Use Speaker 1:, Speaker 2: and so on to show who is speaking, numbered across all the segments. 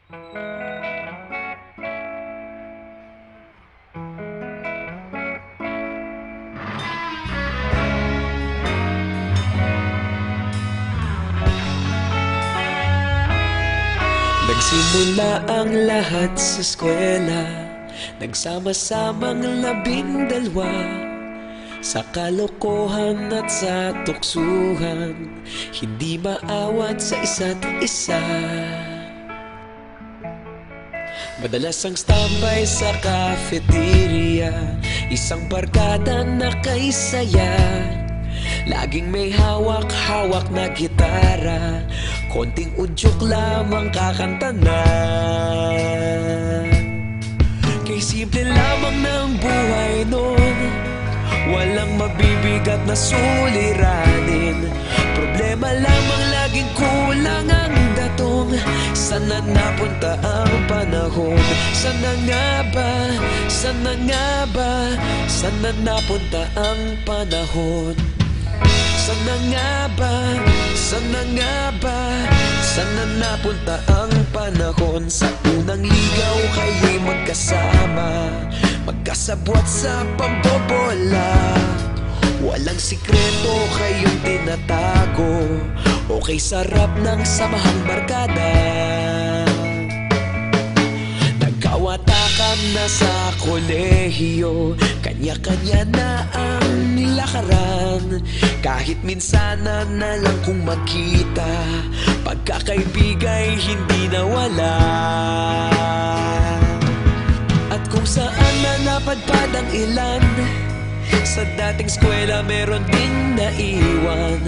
Speaker 1: Nagsimula ang lahat sa eskwela, nagsama-samang 12 sa kalokohan at sa tuksuhan, hindi maawat sa isa't isa. Madalas ang standby sa cafeteria, isang barkada na kay saya. Laging may hawak-hawak na gitara, konting udyok lamang kakanta na. Kay simple lamang ng buhay nun, walang mabibigat na suliranin. Problema lamang laging kulang ang datong. Sana napunta ang panahon? Sana nga ba? Sana nga ba? Sana napunta ang panahon? Sana nga ba? Sana nga ba? Sana napunta ang panahon? Sa unang ligaw kayo'y magkasama, magkasabwat sa pambobola. Walang sikreto kayong tinatago, okay sarap ng samahang barkada. Nagkawatakan na sa kolehiyo, kanya-kanya na ang nilakaran. Kahit minsan na lang kung magkita, pagkakaibigay hindi nawala. At kung saan na napadpad ang ilan, sa dating eskwela meron ding naiwan.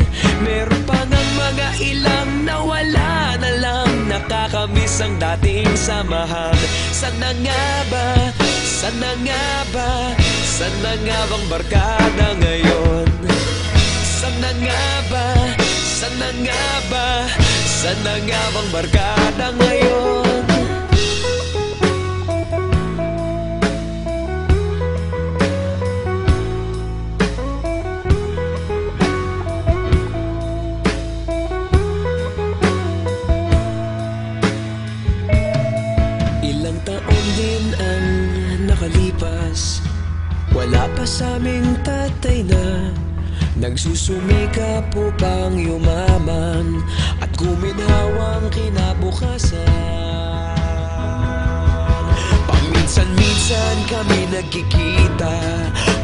Speaker 1: Meron pa ng mga ilang nawala na lang, nakakamiss ang dating samahan. Sana nga ba? Sana nga ba? Sana nga bang barkada ngayon? Sana nga ba? Sana nga ba? Sana nga bang barkada ngayon? Ilang taon din ang nakalipas, wala pa sa aming tatay na nagsusumikap upang yumaman at guminhawang kinabukasan. Paminsan-minsan kami nagkikita,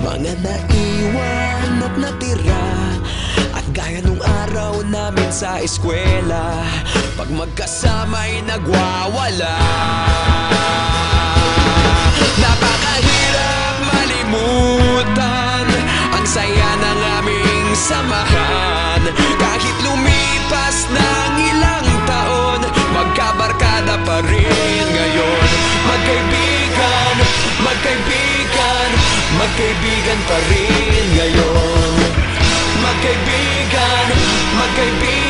Speaker 1: mga naiwan at natira. At gaya nung araw namin sa eskwela, pag magkasama'y nagwawala. Napakahirap malimutan ang saya ng aming samahan. Kahit lumipas ng ilang taon, magkabarkada pa rin ngayon. Magkaibigan, magkaibigan, magkaibigan pa rin ngayon. Magkaibigan, magkaibigan,